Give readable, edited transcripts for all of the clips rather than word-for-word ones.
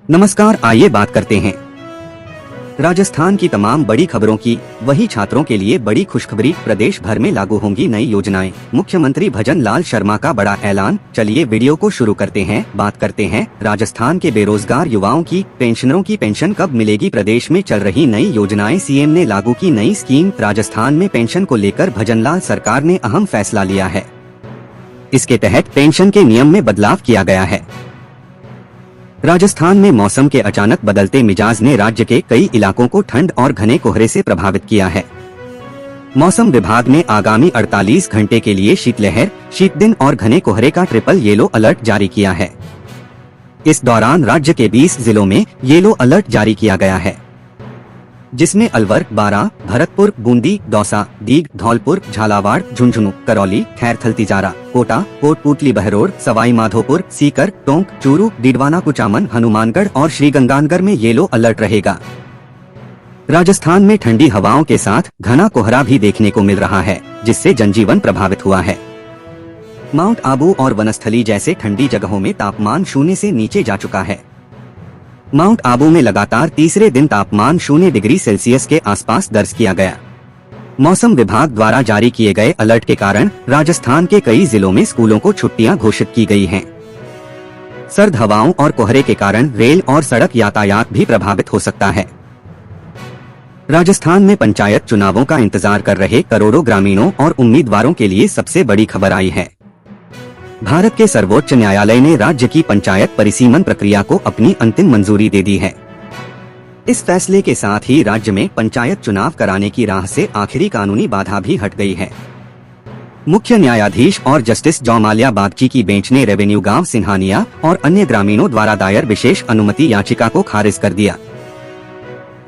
नमस्कार, आइए बात करते हैं राजस्थान की तमाम बड़ी खबरों की। वही छात्रों के लिए बड़ी खुशखबरी, प्रदेश भर में लागू होंगी नई योजनाएं। मुख्यमंत्री भजन लाल शर्मा का बड़ा ऐलान। चलिए वीडियो को शुरू करते हैं। बात करते हैं राजस्थान के बेरोजगार युवाओं की। पेंशनरों की पेंशन कब मिलेगी? प्रदेश में चल रही नई योजनाएं। सीएम ने लागू की नई स्कीम। राजस्थान में पेंशन को लेकर भजनलाल सरकार ने अहम फैसला लिया है। इसके तहत पेंशन के नियम में बदलाव किया गया है। राजस्थान में मौसम के अचानक बदलते मिजाज ने राज्य के कई इलाकों को ठंड और घने कोहरे से प्रभावित किया है। मौसम विभाग ने आगामी 48 घंटे के लिए शीतलहर, शीत दिन और घने कोहरे का ट्रिपल येलो अलर्ट जारी किया है। इस दौरान राज्य के 20 जिलों में येलो अलर्ट जारी किया गया है, जिसमें अलवर, बारां, भरतपुर, बूंदी, दौसा, दीग, धौलपुर, झालावाड़, झुंझुनू, करौली, खैरथल, तिजारा, कोटा, कोटपुतली, बहरोड, सवाई माधोपुर, सीकर, टोंक, चूरू, डीडवाना, कुचामन, हनुमानगढ़ और श्रीगंगानगर में येलो अलर्ट रहेगा। राजस्थान में ठंडी हवाओं के साथ घना कोहरा भी देखने को मिल रहा है, जिससे जनजीवन प्रभावित हुआ है। माउंट आबू और वनस्थली जैसे ठंडी जगहों में तापमान 0 से नीचे जा चुका है। माउंट आबू में लगातार तीसरे दिन तापमान 0 डिग्री सेल्सियस के आसपास दर्ज किया गया। मौसम विभाग द्वारा जारी किए गए अलर्ट के कारण राजस्थान के कई जिलों में स्कूलों को छुट्टियां घोषित की गई हैं। सर्द हवाओं और कोहरे के कारण रेल और सड़क यातायात भी प्रभावित हो सकता है। राजस्थान में पंचायत चुनावों का इंतजार कर रहे करोड़ों ग्रामीणों और उम्मीदवारों के लिए सबसे बड़ी खबर आई है। भारत के सर्वोच्च न्यायालय ने राज्य की पंचायत परिसीमन प्रक्रिया को अपनी अंतिम मंजूरी दे दी है। इस फैसले के साथ ही राज्य में पंचायत चुनाव कराने की राह से आखिरी कानूनी बाधा भी हट गई है। मुख्य न्यायाधीश और जस्टिस जौमाल्या बागची की बेंच ने रेवेन्यू गांव सिंहानिया और अन्य ग्रामीणों द्वारा दायर विशेष अनुमति याचिका को खारिज कर दिया।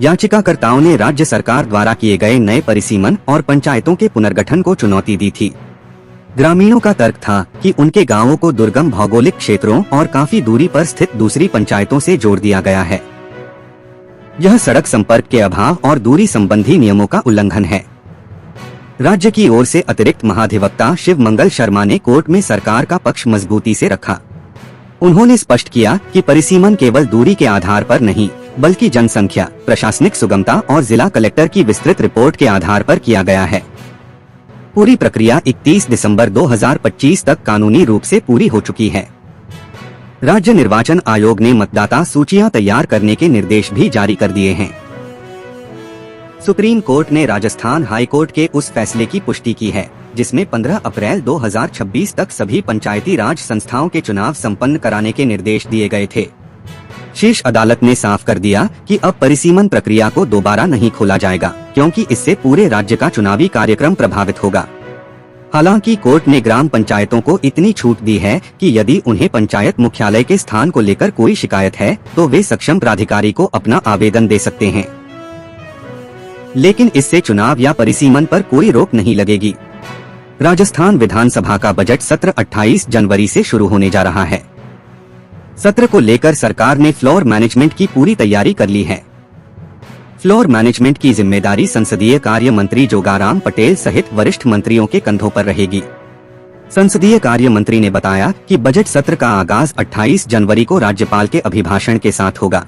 याचिकाकर्ताओं ने राज्य सरकार द्वारा किए गए नए परिसीमन और पंचायतों के पुनर्गठन को चुनौती दी थी। ग्रामीणों का तर्क था कि उनके गांवों को दुर्गम भौगोलिक क्षेत्रों और काफी दूरी पर स्थित दूसरी पंचायतों से जोड़ दिया गया है। यह सड़क संपर्क के अभाव और दूरी संबंधी नियमों का उल्लंघन है। राज्य की ओर से अतिरिक्त महाधिवक्ता शिव मंगल शर्मा ने कोर्ट में सरकार का पक्ष मजबूती से रखा। उन्होंने स्पष्ट किया कि परिसीमन केवल दूरी के आधार पर नहीं, बल्कि जनसंख्या, प्रशासनिक सुगमता और जिला कलेक्टर की विस्तृत रिपोर्ट के आधार पर किया गया है। पूरी प्रक्रिया 31 दिसंबर 2025 तक कानूनी रूप से पूरी हो चुकी है। राज्य निर्वाचन आयोग ने मतदाता सूचियां तैयार करने के निर्देश भी जारी कर दिए हैं। सुप्रीम कोर्ट ने राजस्थान हाई कोर्ट के उस फैसले की पुष्टि की है, जिसमें 15 अप्रैल 2026 तक सभी पंचायती राज संस्थाओं के चुनाव संपन्न कराने के निर्देश दिए गए थे। शीर्ष अदालत ने साफ कर दिया कि अब परिसीमन प्रक्रिया को दोबारा नहीं खोला जाएगा, क्योंकि इससे पूरे राज्य का चुनावी कार्यक्रम प्रभावित होगा। हालांकि कोर्ट ने ग्राम पंचायतों को इतनी छूट दी है कि यदि उन्हें पंचायत मुख्यालय के स्थान को लेकर कोई शिकायत है तो वे सक्षम प्राधिकारी को अपना आवेदन दे सकते हैं, लेकिन इससे चुनाव या परिसीमन पर कोई रोक नहीं लगेगी। राजस्थान विधानसभा का बजट सत्र 28 जनवरी से शुरू होने जा रहा है। सत्र को लेकर सरकार ने फ्लोर मैनेजमेंट की पूरी तैयारी कर ली है। फ्लोर मैनेजमेंट की जिम्मेदारी संसदीय कार्य मंत्री जोगाराम पटेल सहित वरिष्ठ मंत्रियों के कंधों पर रहेगी। संसदीय कार्य मंत्री ने बताया कि बजट सत्र का आगाज 28 जनवरी को राज्यपाल के अभिभाषण के साथ होगा।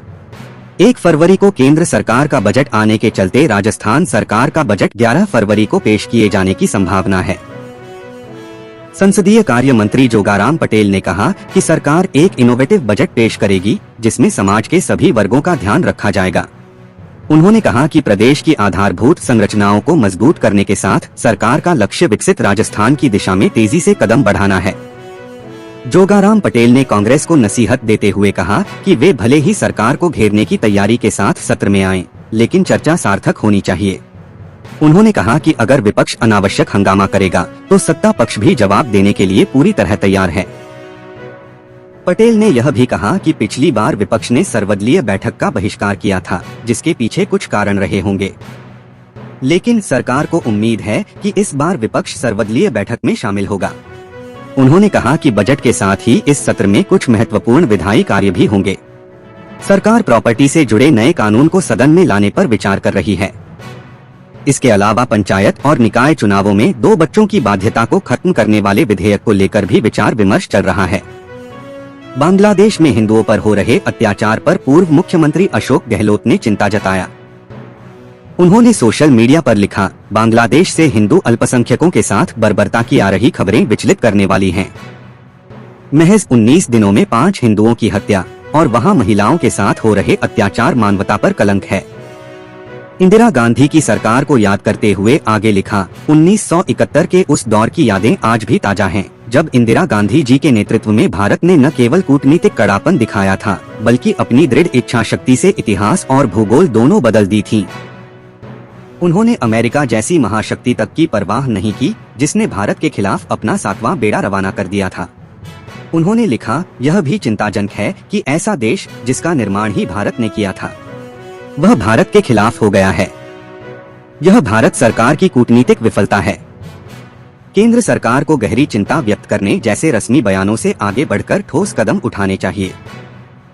1 फरवरी को केंद्र सरकार का बजट आने के चलते राजस्थान सरकार का बजट 11 फरवरी को पेश किए जाने की संभावना है। संसदीय कार्य मंत्री जोगाराम पटेल ने कहा कि सरकार एक इनोवेटिव बजट पेश करेगी, जिसमें समाज के सभी वर्गों का ध्यान रखा जाएगा। उन्होंने कहा कि प्रदेश की आधारभूत संरचनाओं को मजबूत करने के साथ सरकार का लक्ष्य विकसित राजस्थान की दिशा में तेजी से कदम बढ़ाना है। जोगाराम पटेल ने कांग्रेस को नसीहत देते हुए कहा कि वे भले ही सरकार को घेरने की तैयारी के साथ सत्र में आएं, लेकिन चर्चा सार्थक होनी चाहिए। उन्होंने कहा कि अगर विपक्ष अनावश्यक हंगामा करेगा तो सत्ता पक्ष भी जवाब देने के लिए पूरी तरह तैयार है। पटेल ने यह भी कहा कि पिछली बार विपक्ष ने सर्वदलीय बैठक का बहिष्कार किया था, जिसके पीछे कुछ कारण रहे होंगे, लेकिन सरकार को उम्मीद है कि इस बार विपक्ष सर्वदलीय बैठक में शामिल होगा। उन्होंने कहा कि बजट के साथ ही इस सत्र में कुछ महत्वपूर्ण विधायी कार्य भी होंगे। सरकार प्रॉपर्टी से जुड़े नए कानून को सदन में लाने पर विचार कर रही है। इसके अलावा पंचायत और निकाय चुनावों में 2 बच्चों की बाध्यता को खत्म करने वाले विधेयक को लेकर भी विचार विमर्श चल रहा है। बांग्लादेश में हिंदुओं पर हो रहे अत्याचार पर पूर्व मुख्यमंत्री अशोक गहलोत ने चिंता जताया। उन्होंने सोशल मीडिया पर लिखा, बांग्लादेश से हिंदू अल्पसंख्यकों के साथ बर्बरता की आ रही खबरें विचलित करने वाली हैं। महज 19 दिनों में 5 हिंदुओं की हत्या और वहां महिलाओं के साथ हो रहे अत्याचार मानवता पर कलंक है। इंदिरा गांधी की सरकार को याद करते हुए आगे लिखा, 1971 के उस दौर की यादें आज भी ताजा हैं, जब इंदिरा गांधी जी के नेतृत्व में भारत ने न केवल कूटनीतिक कड़ापन दिखाया था, बल्कि अपनी दृढ़ इच्छा शक्ति से इतिहास और भूगोल दोनों बदल दी थी। उन्होंने अमेरिका जैसी महाशक्ति तक की परवाह नहीं की, जिसने भारत के खिलाफ अपना 7वां बेड़ा रवाना कर दिया था। उन्होंने लिखा, यह भी चिंताजनक है कि ऐसा देश जिसका निर्माण ही भारत ने किया था, वह भारत के खिलाफ हो गया है। यह भारत सरकार की कूटनीतिक विफलता है। केंद्र सरकार को गहरी चिंता व्यक्त करने जैसे रस्मी बयानों से आगे बढ़कर ठोस कदम उठाने चाहिए।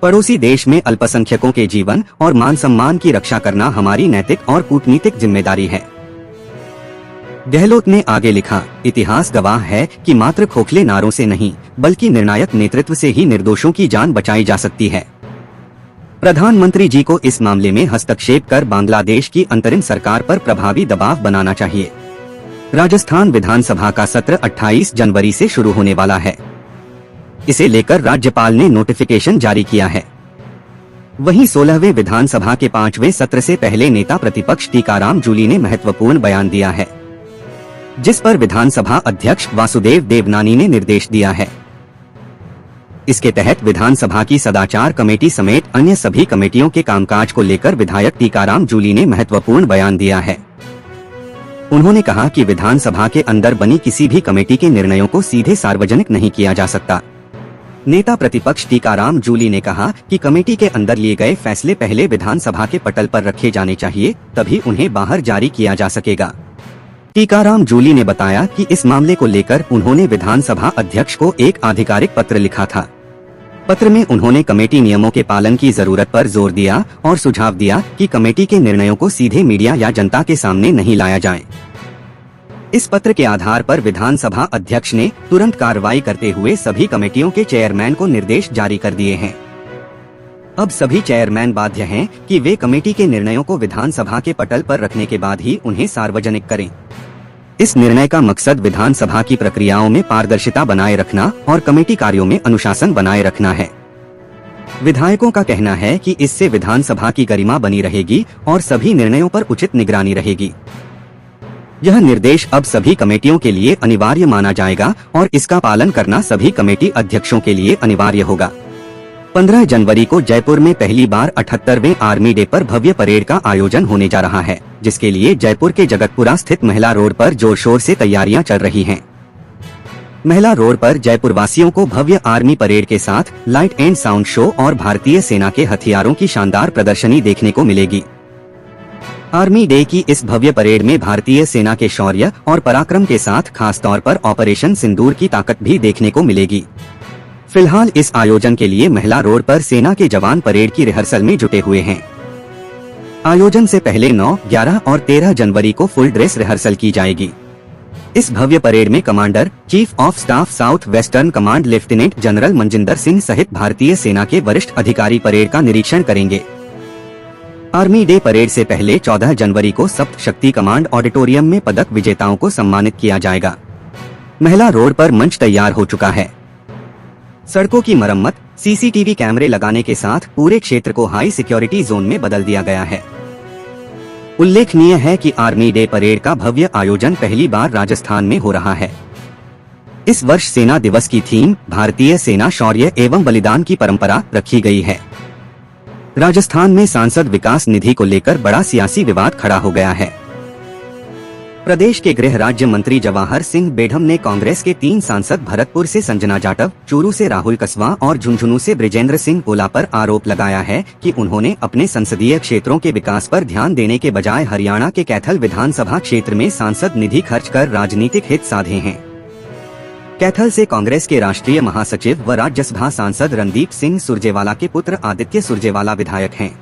पड़ोसी देश में अल्पसंख्यकों के जीवन और मान सम्मान की रक्षा करना हमारी नैतिक और कूटनीतिक जिम्मेदारी है। गहलोत ने आगे लिखा, इतिहास गवाह है कि मात्र खोखले नारों से नहीं, बल्कि निर्णायक नेतृत्व से ही निर्दोषों की जान बचाई जा सकती है। प्रधानमंत्री जी को इस मामले में हस्तक्षेप कर बांग्लादेश की अंतरिम सरकार पर प्रभावी दबाव बनाना चाहिए। राजस्थान विधानसभा का सत्र 28 जनवरी से शुरू होने वाला है। इसे लेकर राज्यपाल ने नोटिफिकेशन जारी किया है। वहीं 16वें विधानसभा के 5वें सत्र से पहले नेता प्रतिपक्ष टीकाराम जूली ने महत्वपूर्ण बयान दिया है, जिस पर विधानसभा अध्यक्ष वासुदेव देवनानी ने निर्देश दिया है। इसके तहत विधानसभा की सदाचार कमेटी समेत अन्य सभी कमेटियों के कामकाज को लेकर विधायक टीकाराम जूली ने महत्वपूर्ण बयान दिया है। उन्होंने कहा कि विधानसभा के अंदर बनी किसी भी कमेटी के निर्णयों को सीधे सार्वजनिक नहीं किया जा सकता। नेता प्रतिपक्ष टीकाराम जूली ने कहा कि कमेटी के अंदर लिए गए फैसले पहले विधानसभा के पटल पर रखे जाने चाहिए, तभी उन्हें बाहर जारी किया जा सकेगा। टीकाराम जूली ने बताया कि इस मामले को लेकर उन्होंने विधानसभा अध्यक्ष को एक आधिकारिक पत्र लिखा था। पत्र में उन्होंने कमेटी नियमों के पालन की जरूरत पर जोर दिया और सुझाव दिया कि कमेटी के निर्णयों को सीधे मीडिया या जनता के सामने नहीं लाया जाए। इस पत्र के आधार पर विधानसभा अध्यक्ष ने तुरंत कार्रवाई करते हुए सभी कमेटियों के चेयरमैन को निर्देश जारी कर दिए हैं। अब सभी चेयरमैन बाध्य हैं कि वे कमेटी के निर्णयों को विधानसभा के पटल पर रखने के बाद ही उन्हें सार्वजनिक करें। इस निर्णय का मकसद विधानसभा की प्रक्रियाओं में पारदर्शिता बनाए रखना और कमेटी कार्यों में अनुशासन बनाए रखना है। विधायकों का कहना है कि इससे विधानसभा की गरिमा बनी रहेगी और सभी निर्णयों पर उचित निगरानी रहेगी। यह निर्देश अब सभी कमेटियों के लिए अनिवार्य माना जाएगा और इसका पालन करना सभी कमेटी अध्यक्षों के लिए अनिवार्य होगा। 15 जनवरी को जयपुर में पहली बार 78वें आर्मी डे पर भव्य परेड का आयोजन होने जा रहा है, जिसके लिए जयपुर के जगतपुरा स्थित महिला रोड पर जोर शोर से तैयारियां चल रही हैं। महिला रोड पर जयपुर वासियों को भव्य आर्मी परेड के साथ लाइट एंड साउंड शो और भारतीय सेना के हथियारों की शानदार प्रदर्शनी देखने को मिलेगी। आर्मी डे की इस भव्य परेड में भारतीय सेना के शौर्य और पराक्रम के साथ खास तौर पर ऑपरेशन सिंदूर की ताकत भी देखने को मिलेगी। फिलहाल इस आयोजन के लिए महिला रोड पर सेना के जवान परेड की रिहर्सल में जुटे हुए हैं। आयोजन से पहले 9, 11 और 13 जनवरी को फुल ड्रेस रिहर्सल की जाएगी। इस भव्य परेड में commander chief of staff south western command lieutenant general Manjinder Singh सहित भारतीय सेना के वरिष्ठ अधिकारी परेड का निरीक्षण करेंगे। आर्मी डे परेड से पहले 14 जनवरी को सप्त शक्ति कमांड ऑडिटोरियम में पदक विजेताओं को सम्मानित किया जाएगा। महिला रोड पर मंच तैयार हो चुका है। सड़कों की मरम्मत, सीसीटीवी कैमरे लगाने के साथ पूरे क्षेत्र को हाई सिक्योरिटी जोन में बदल दिया गया है। उल्लेखनीय है कि आर्मी डे परेड का भव्य आयोजन पहली बार राजस्थान में हो रहा है। इस वर्ष सेना दिवस की थीम भारतीय सेना शौर्य एवं बलिदान की परंपरा रखी गई है। राजस्थान में सांसद विकास निधि को लेकर बड़ा सियासी विवाद खड़ा हो गया है। प्रदेश के गृह राज्य मंत्री जवाहर सिंह बेढम ने कांग्रेस के 3 सांसद भरतपुर से संजना जाटव, चूरू से राहुल कसवा और झुंझुनू से बृजेंद्र सिंह ओला पर आरोप लगाया है कि उन्होंने अपने संसदीय क्षेत्रों के विकास पर ध्यान देने के बजाय हरियाणा के कैथल विधानसभा क्षेत्र में सांसद निधि खर्च कर राजनीतिक हित साधे हैं। कैथल से कांग्रेस के राष्ट्रीय महासचिव व राज्यसभा सांसद रणदीप सिंह सुरजेवाला के पुत्र आदित्य सुरजेवाला विधायक हैं।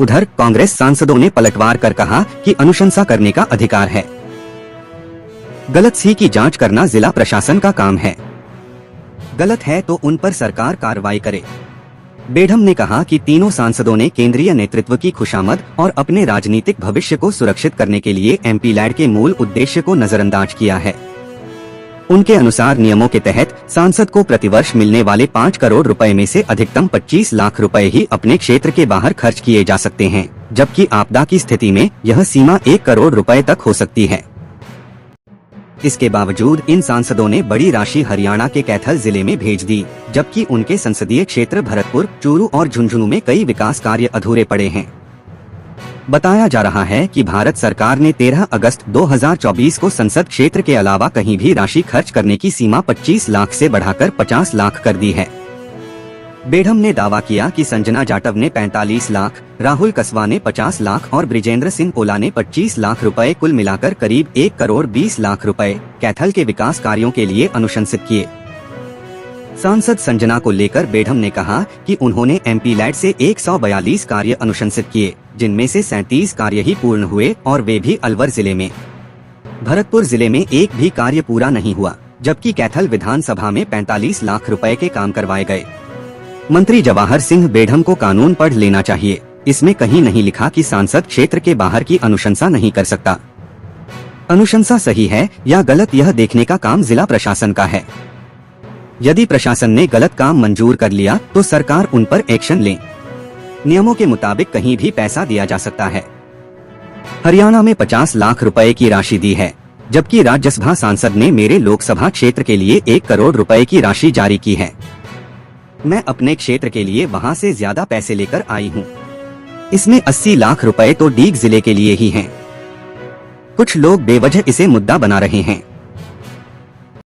उधर कांग्रेस सांसदों ने पलटवार कर कहा कि अनुशंसा करने का अधिकार है, गलत सी की जांच करना जिला प्रशासन का काम है। गलत है तो उन पर सरकार कार्रवाई करे। बेढम ने कहा कि तीनों सांसदों ने केंद्रीय नेतृत्व की खुशामद और अपने राजनीतिक भविष्य को सुरक्षित करने के लिए एमपी लैड के मूल उद्देश्य को नजरअंदाज किया है। उनके अनुसार नियमों के तहत सांसद को प्रतिवर्ष मिलने वाले 5 करोड़ रुपए में से अधिकतम 25 लाख रुपए ही अपने क्षेत्र के बाहर खर्च किए जा सकते हैं, जबकि आपदा की स्थिति में यह सीमा 1 करोड़ रुपए तक हो सकती है। इसके बावजूद इन सांसदों ने बड़ी राशि हरियाणा के कैथल जिले में भेज दी, जबकि उनके संसदीय क्षेत्र भरतपुर, चूरू और झुंझुनू में कई विकास कार्य अधूरे पड़े हैं। बताया जा रहा है कि भारत सरकार ने 13 अगस्त 2024 को संसद क्षेत्र के अलावा कहीं भी राशि खर्च करने की सीमा 25 लाख से बढ़ाकर 50 लाख कर दी है। बेढम ने दावा किया कि संजना जाटव ने 45 लाख, राहुल कसवा ने 50 लाख और ब्रिजेंद्र सिंह ओला ने 25 लाख रुपए, कुल मिलाकर करीब 1 करोड़ 20 लाख रुपए कैथल के विकास कार्यों के लिए अनुशंसित किए। सांसद संजना को लेकर बेढम ने कहा कि उन्होंने एमपी लैड से 142 कार्य अनुशंसित किए, जिनमें से 37 कार्य ही पूर्ण हुए और वे भी अलवर जिले में। भरतपुर जिले में एक भी कार्य पूरा नहीं हुआ, जबकि कैथल विधानसभा में 45 लाख रुपए के काम करवाए गए। मंत्री जवाहर सिंह बेढम को कानून पढ़ लेना चाहिए। इसमें कहीं नहीं लिखा कि सांसद क्षेत्र के बाहर की अनुशंसा नहीं कर सकता। अनुशंसा सही है या गलत यह देखने का काम जिला प्रशासन का है। यदि प्रशासन ने गलत काम मंजूर कर लिया तो सरकार उन पर एक्शन ले। नियमों के मुताबिक कहीं भी पैसा दिया जा सकता है। हरियाणा में 50 लाख रुपए की राशि दी है, जबकि राज्यसभा सांसद ने मेरे लोकसभा क्षेत्र के लिए 1 करोड़ रुपए की राशि जारी की है। मैं अपने क्षेत्र के लिए वहां से ज्यादा पैसे लेकर आई हूं। इसमें 80 लाख रुपए तो डीग जिले के लिए ही हैं। कुछ लोग बेवजह इसे मुद्दा बना रहे हैं।